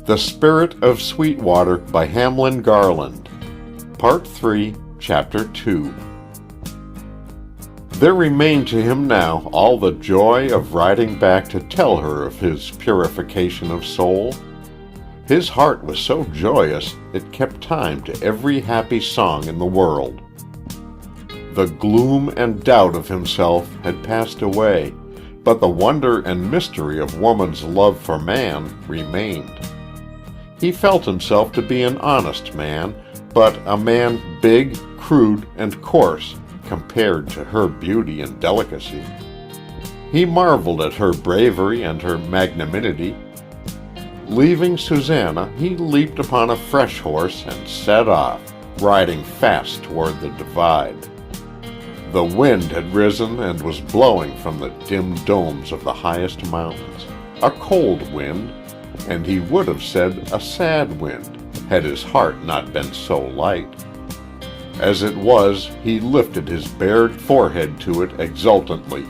The Spirit of Sweetwater by Hamlin GARLAND. Part 3, Chapter 2. There remained to him now all the joy of riding back to tell her of his purification of soul. His heart was so joyous it kept time to every happy song in the world. The gloom and doubt of himself had passed away, but the wonder and mystery of woman's love for man remained. He felt himself to be an honest man, but a man big, crude, and coarse compared to her beauty and delicacy. He marveled at her bravery and her magnanimity. Leaving Susanna, he leaped upon a fresh horse and set off, riding fast toward the divide. The wind had risen and was blowing from the dim domes of the highest mountains, a cold wind, and he would have said a sad wind, had his heart not been so light. As it was, he lifted his bared forehead to it exultantly.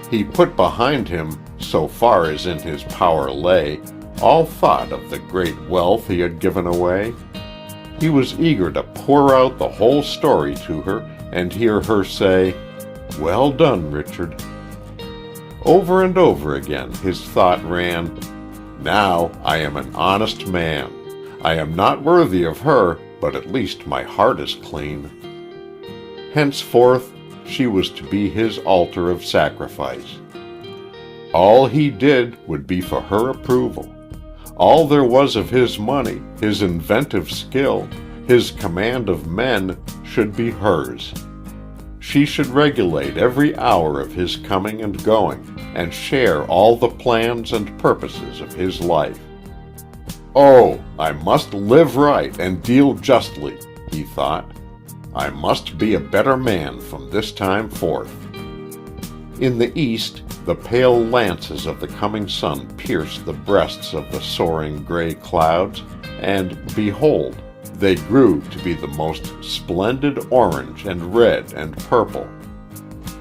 He put behind him, so far as in his power lay, all thought of the great wealth he had given away. He was eager to pour out the whole story to her and hear her say, "Well done, Richard." Over and over again his thought ran, "Now I am an honest man. I am not worthy of her, but at least my heart is clean." Henceforth she was to be his altar of sacrifice. All he did would be for her approval. All there was of his money, his inventive skill, his command of men should be hers. She should regulate every hour of his coming and going, and share all the plans and purposes of his life. "Oh, I must live right and deal justly," he thought. "I must be a better man from this time forth." In the east, the pale lances of the coming sun pierced the breasts of the soaring gray clouds, and behold, they grew to be the most splendid orange and red and purple.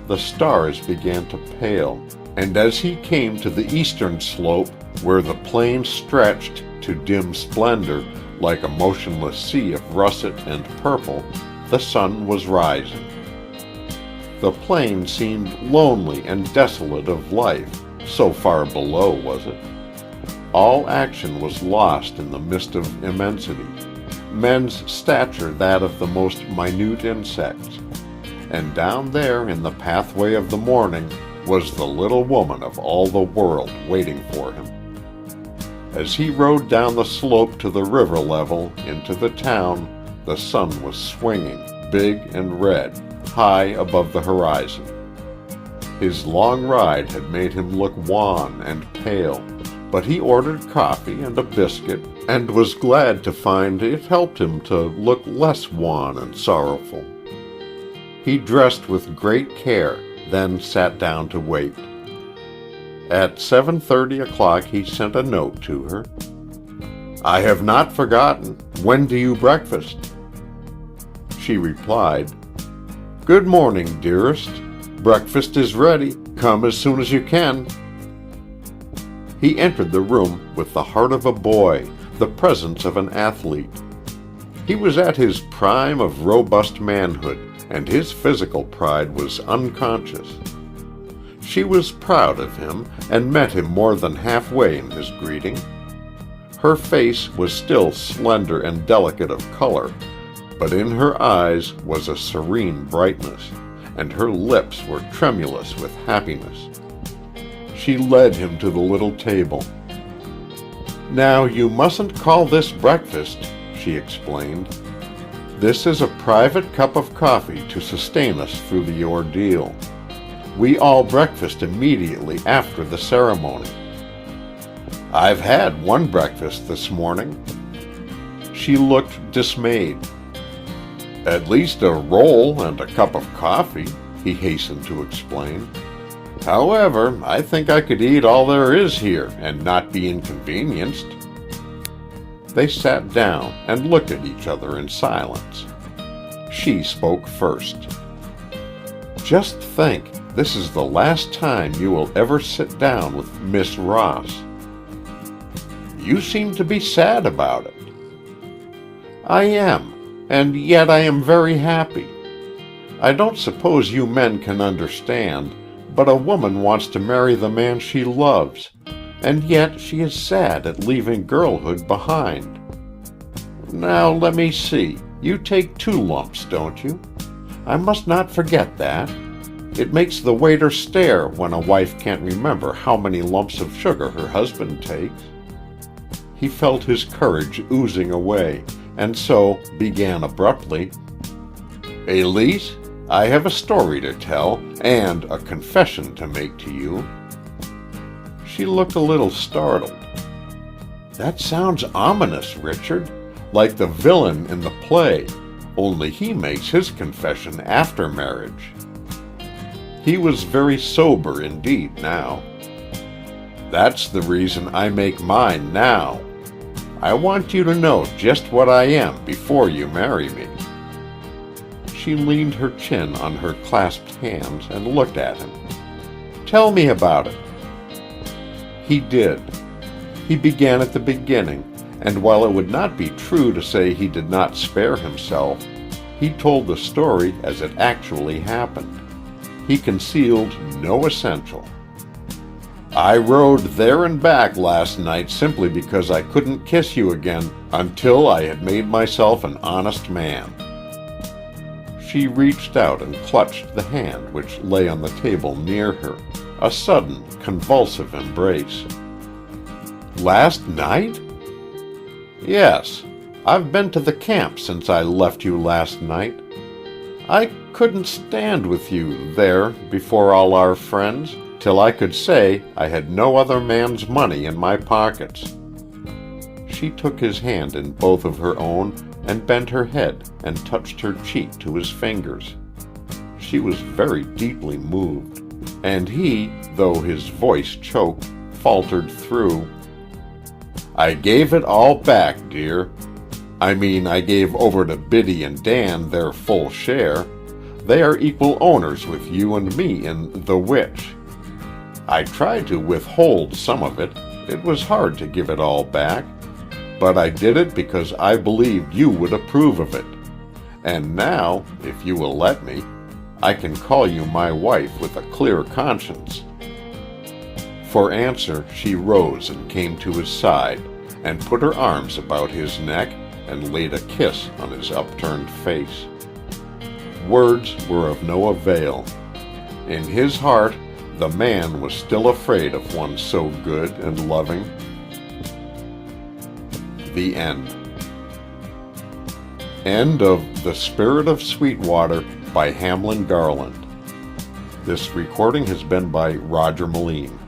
The stars began to pale, and as he came to the eastern slope, where the plain stretched to dim splendor like a motionless sea of russet and purple, the sun was rising. The plain seemed lonely and desolate of life, so far below was it. All action was lost in the mist of immensity, men's stature that of the most minute insects, and down there in the pathway of the morning was the little woman of all the world waiting for him. As he rode down the slope to the river level into the town, the sun was swinging, big and red, high above the horizon. His long ride had made him look wan and pale, but he ordered coffee and a biscuit, and was glad to find it helped him to look less wan and sorrowful. He dressed with great care, then sat down to wait. At 7:30 o'clock he sent a note to her. "I have not forgotten. When do you breakfast?" She replied, "Good morning, dearest. Breakfast is ready. Come as soon as you can." He entered the room with the heart of a boy, the presence of an athlete. He was at his prime of robust manhood, and his physical pride was unconscious. She was proud of him, and met him more than halfway in his greeting. Her face was still slender and delicate of color, but in her eyes was a serene brightness, and her lips were tremulous with happiness. She led him to the little table. "Now you mustn't call this breakfast," she explained. "This is a private cup of coffee to sustain us through the ordeal. We all breakfast immediately after the ceremony." "I've had one breakfast this morning." She looked dismayed. "At least a roll and a cup of coffee," he hastened to explain. "However, I think I could eat all there is here and not be inconvenienced." They sat down and looked at each other in silence. She spoke first. "Just think, this is the last time you will ever sit down with Miss Ross." You seem to be sad about it." "I am, and yet I am very happy. I don't suppose you men can understand, but a woman wants to marry the man she loves, and yet she is sad at leaving girlhood behind. Now let me see, you take 2 lumps, don't you? I must not forget that. It makes the waiter stare when a wife can't remember how many lumps of sugar her husband takes." He felt his courage oozing away, and so began abruptly, "Elise, I have a story to tell, and a confession to make to you." She looked a little startled. "That sounds ominous, Richard, like the villain in the play, only he makes his confession after marriage." He was very sober indeed now. "That's the reason I make mine now. I want you to know just what I am before you marry me." She leaned her chin on her clasped hands and looked at him. "Tell me about it." He did. He began at the beginning, and while it would not be true to say he did not spare himself, he told the story as it actually happened. He concealed no essential. "I rode there and back last night simply because I couldn't kiss you again until I had made myself an honest man." She reached out and clutched the hand which lay on the table near her, a sudden, convulsive embrace. "Last night?" "Yes. I've been to the camp since I left you last night. I couldn't stand with you there before all our friends, till I could say I had no other man's money in my pockets." She took his hand in both of her own and bent her head and touched her cheek to his fingers. She was very deeply moved, and he, though his voice choked, faltered through, "I gave it all back, dear. I mean, I gave over to Biddy and Dan their full share. They are equal owners with you and me in The Witch. I tried to withhold some of it. It was hard to give it all back. But I did it because I believed you would approve of it. And now, if you will let me, I can call you my wife with a clear conscience." For answer, she rose and came to his side, and put her arms about his neck and laid a kiss on his upturned face. Words were of no avail. In his heart, the man was still afraid of one so good and loving. The end. End of The Spirit of Sweetwater by Hamlin GARLAND. This recording has been by Roger Moline.